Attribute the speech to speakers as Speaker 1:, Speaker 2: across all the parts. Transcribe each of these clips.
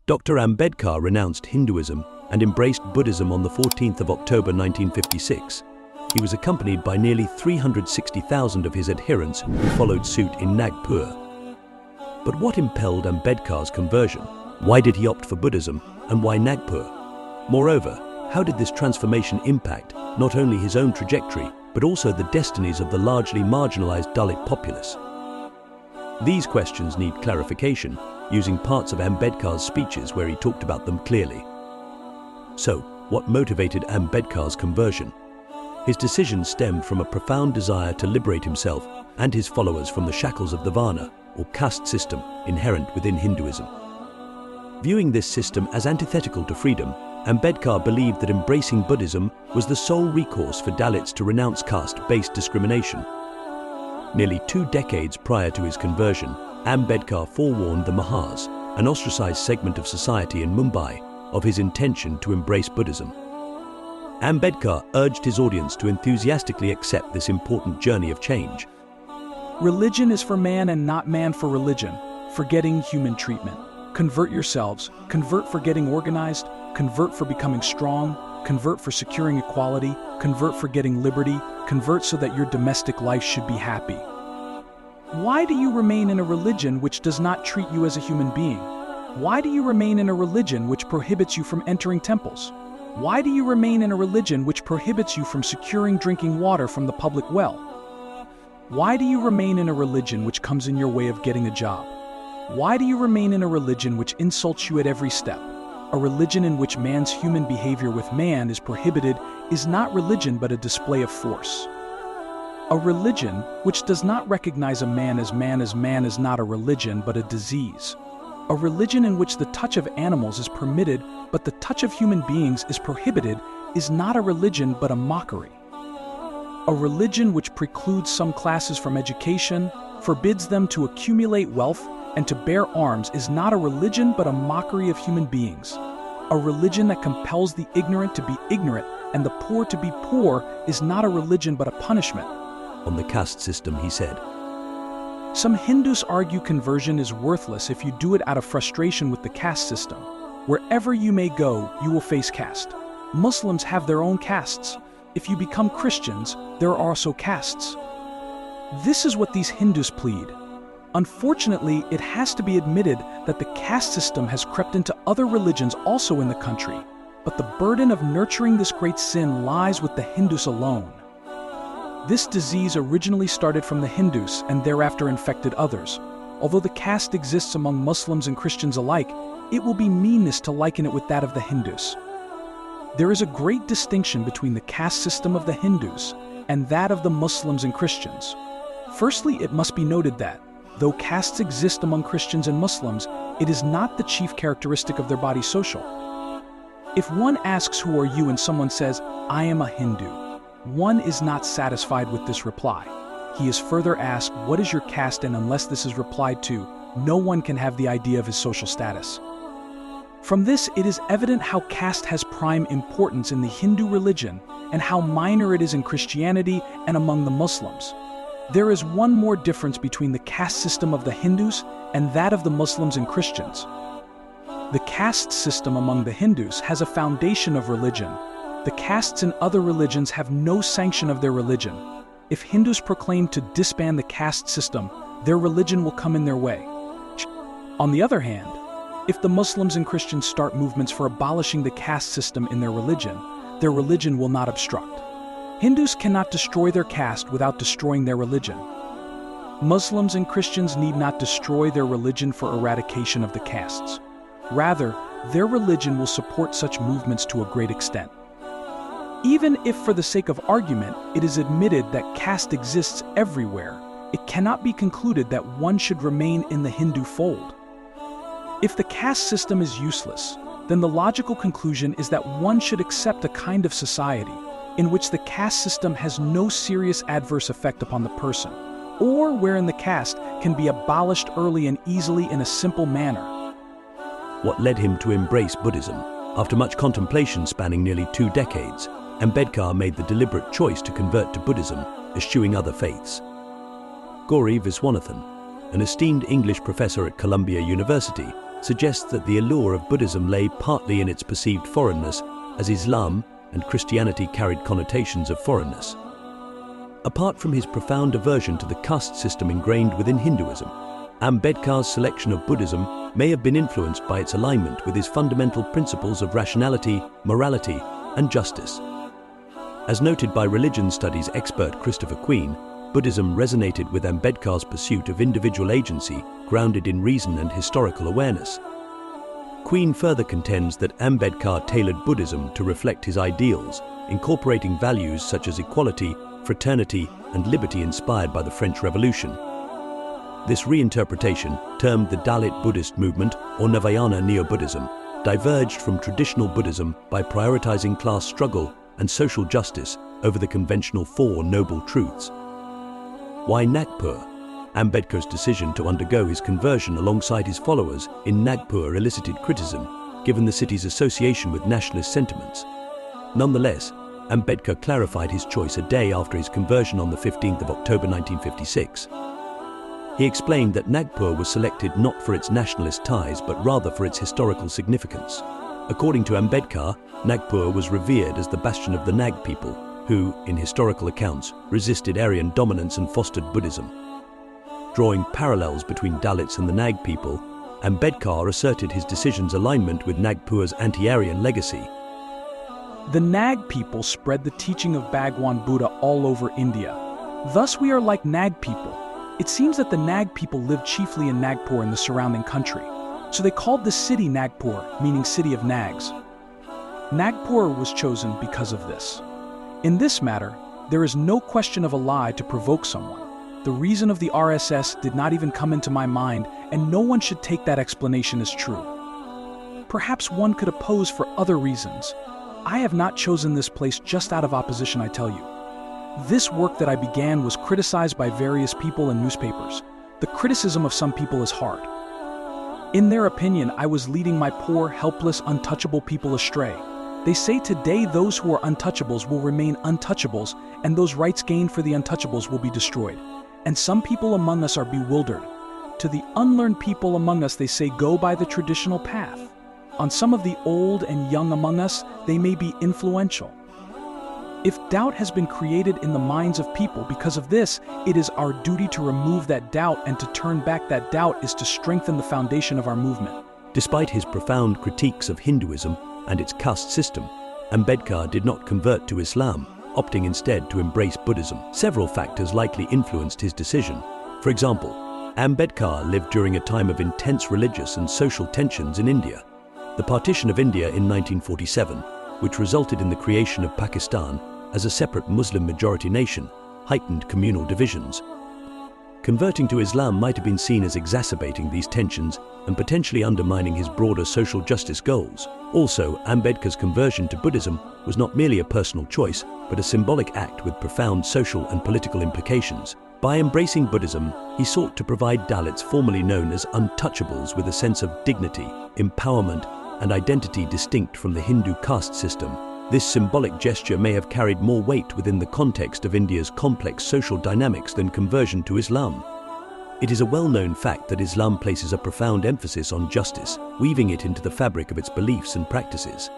Speaker 1: Dr. Ambedkar renounced Hinduism and embraced Buddhism on the 14th of October 1956. He was accompanied by nearly 360,000 of his adherents who followed suit in Nagpur. But what impelled Ambedkar's conversion? Why did he opt for Buddhism, and why Nagpur? Moreover, how did this transformation impact not only his own trajectory, but also the destinies of the largely marginalized Dalit populace? These questions need clarification, using parts of Ambedkar's speeches where he talked about them clearly. So, what motivated Ambedkar's conversion? His decision stemmed from a profound desire to liberate himself and his followers from the shackles of the Varna, or caste system, inherent within Hinduism. Viewing this system as antithetical to freedom, Ambedkar believed that embracing Buddhism was the sole recourse for Dalits to renounce caste-based discrimination. Nearly 2 decades prior to his conversion, Ambedkar forewarned the Mahars, an ostracized segment of society in Mumbai, of his intention to embrace Buddhism. Ambedkar urged his audience to enthusiastically accept this important journey of change.
Speaker 2: Religion is for man and not man for religion, forgetting human treatment. Convert yourselves, convert for getting organized, convert for becoming strong, convert for securing equality, convert for getting liberty, convert so that your domestic life should be happy. Why do you remain in a religion which does not treat you as a human being? Why do you remain in a religion which prohibits you from entering temples? Why do you remain in a religion which prohibits you from securing drinking water from the public well? Why do you remain in a religion which comes in your way of getting a job? Why do you remain in a religion which insults you at every step? A religion in which man's human behavior with man is prohibited is not religion but a display of force. A religion which does not recognize a man as man is not a religion but a disease. A religion in which the touch of animals is permitted but the touch of human beings is prohibited is not a religion but a mockery. A religion which precludes some classes from education, forbids them to accumulate wealth and to bear arms is not a religion but a mockery of human beings. A religion that compels the ignorant to be ignorant and the poor to be poor is not a religion but a punishment.
Speaker 1: On the caste system, he said,
Speaker 2: some Hindus argue conversion is worthless if you do it out of frustration with the caste system. Wherever you may go, you will face caste. Muslims have their own castes. If you become Christians, there are also castes. This is what these Hindus plead. Unfortunately, it has to be admitted that the caste system has crept into other religions also in the country, but the burden of nurturing this great sin lies with the Hindus alone. This disease originally started from the Hindus and thereafter infected others. Although the caste exists among Muslims and Christians alike, it will be meanness to liken it with that of the Hindus. There is a great distinction between the caste system of the Hindus and that of the Muslims and Christians. Firstly, it must be noted that, though castes exist among Christians and Muslims, it is not the chief characteristic of their body social. If one asks, "Who are you?" and someone says, "I am a Hindu," one is not satisfied with this reply. He is further asked, "What is your caste?" and unless this is replied to, no one can have the idea of his social status. From this, it is evident how caste has prime importance in the Hindu religion and how minor it is in Christianity and among the Muslims. There is one more difference between the caste system of the Hindus and that of the Muslims and Christians. The caste system among the Hindus has a foundation of religion. The castes in other religions have no sanction of their religion. If Hindus proclaim to disband the caste system, their religion will come in their way. On the other hand, if the Muslims and Christians start movements for abolishing the caste system in their religion will not obstruct. Hindus cannot destroy their caste without destroying their religion. Muslims and Christians need not destroy their religion for eradication of the castes. Rather, their religion will support such movements to a great extent. Even if, for the sake of argument, it is admitted that caste exists everywhere, it cannot be concluded that one should remain in the Hindu fold. If the caste system is useless, then the logical conclusion is that one should accept a kind of society in which the caste system has no serious adverse effect upon the person, or wherein the caste can be abolished early and easily in a simple manner.
Speaker 1: What led him to embrace Buddhism? After much contemplation spanning nearly 2 decades, Ambedkar made the deliberate choice to convert to Buddhism, eschewing other faiths. Gauri Viswanathan, an esteemed English professor at Columbia University, suggests that the allure of Buddhism lay partly in its perceived foreignness, as Islam and Christianity carried connotations of foreignness. Apart from his profound aversion to the caste system ingrained within Hinduism, Ambedkar's selection of Buddhism may have been influenced by its alignment with his fundamental principles of rationality, morality, and justice. As noted by religion studies expert Christopher Queen, Buddhism resonated with Ambedkar's pursuit of individual agency grounded in reason and historical awareness. Queen further contends that Ambedkar tailored Buddhism to reflect his ideals, incorporating values such as equality, fraternity, and liberty inspired by the French Revolution. This reinterpretation, termed the Dalit Buddhist movement or Navayana Neo-Buddhism, diverged from traditional Buddhism by prioritizing class struggle and social justice over the conventional Four Noble Truths. Why Nagpur? Ambedkar's decision to undergo his conversion alongside his followers in Nagpur elicited criticism, given the city's association with nationalist sentiments. Nonetheless, Ambedkar clarified his choice a day after his conversion on the 15th of October 1956. He explained that Nagpur was selected not for its nationalist ties but rather for its historical significance. According to Ambedkar, Nagpur was revered as the bastion of the Nag people, who, in historical accounts, resisted Aryan dominance and fostered Buddhism. Drawing parallels between Dalits and the Nag people, Ambedkar asserted his decision's alignment with Nagpur's anti-Aryan legacy.
Speaker 2: The Nag people spread the teaching of Bhagwan Buddha all over India. Thus we are like Nag people. It seems that the Nag people lived chiefly in Nagpur and the surrounding country, so they called the city Nagpur, meaning city of Nags. Nagpur was chosen because of this. In this matter, there is no question of a lie to provoke someone. The reason of the RSS did not even come into my mind, and no one should take that explanation as true. Perhaps one could oppose for other reasons. I have not chosen this place just out of opposition, I tell you. This work that I began was criticized by various people and newspapers. The criticism of some people is hard. In their opinion, I was leading my poor, helpless, untouchable people astray. They say today those who are untouchables will remain untouchables, and those rights gained for the untouchables will be destroyed. And some people among us are bewildered. To the unlearned people among us, they say go by the traditional path. On some of the old and young among us, they may be influential. If doubt has been created in the minds of people because of this, it is our duty to remove that doubt, and to turn back that doubt is to strengthen the foundation of our movement.
Speaker 1: Despite his profound critiques of Hinduism and its caste system, Ambedkar did not convert to Islam, opting instead to embrace Buddhism. Several factors likely influenced his decision. For example, Ambedkar lived during a time of intense religious and social tensions in India. The partition of India in 1947, which resulted in the creation of Pakistan as a separate Muslim-majority nation, heightened communal divisions. Converting to Islam might have been seen as exacerbating these tensions and potentially undermining his broader social justice goals. Also, Ambedkar's conversion to Buddhism was not merely a personal choice, but a symbolic act with profound social and political implications. By embracing Buddhism, he sought to provide Dalits formerly known as untouchables with a sense of dignity, empowerment, and identity distinct from the Hindu caste system. This symbolic gesture may have carried more weight within the context of India's complex social dynamics than conversion to Islam. It is a well-known fact that Islam places a profound emphasis on justice, weaving it into the fabric of its beliefs and practices.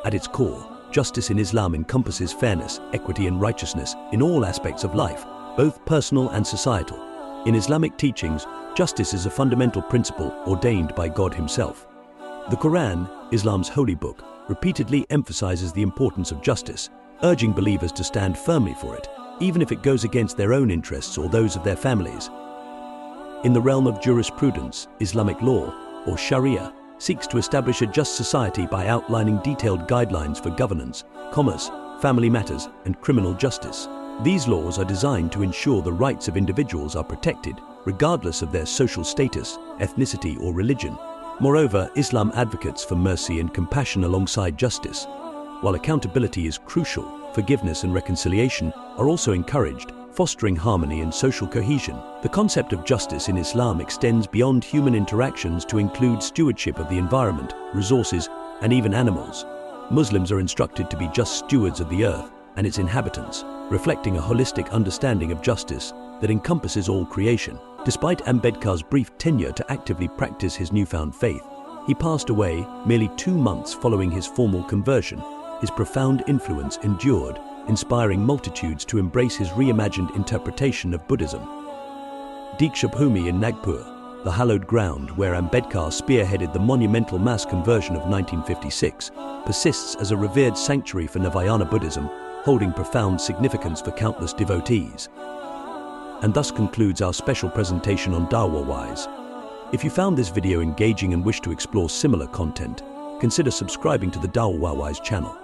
Speaker 1: At its core, justice in Islam encompasses fairness, equity, and righteousness in all aspects of life, both personal and societal. In Islamic teachings, justice is a fundamental principle ordained by God Himself. The Quran, Islam's holy book, repeatedly emphasizes the importance of justice, urging believers to stand firmly for it, even if it goes against their own interests or those of their families. In the realm of jurisprudence, Islamic law, or Sharia, seeks to establish a just society by outlining detailed guidelines for governance, commerce, family matters, and criminal justice. These laws are designed to ensure the rights of individuals are protected, regardless of their social status, ethnicity, or religion. Moreover, Islam advocates for mercy and compassion alongside justice. While accountability is crucial, forgiveness and reconciliation are also encouraged, fostering harmony and social cohesion. The concept of justice in Islam extends beyond human interactions to include stewardship of the environment, resources, and even animals. Muslims are instructed to be just stewards of the earth and its inhabitants, reflecting a holistic understanding of justice that encompasses all creation. Despite Ambedkar's brief tenure to actively practice his newfound faith, He passed away merely 2 months following his formal conversion. His profound influence endured, inspiring multitudes to embrace his reimagined interpretation of Buddhism. Diksha Bhumi in Nagpur, the hallowed ground where Ambedkar spearheaded the monumental mass conversion of 1956, persists as a revered sanctuary for Navayana Buddhism, holding profound significance for countless devotees. And thus concludes our special presentation on DawahWise. If you found this video engaging and wish to explore similar content, consider subscribing to the DawahWise channel.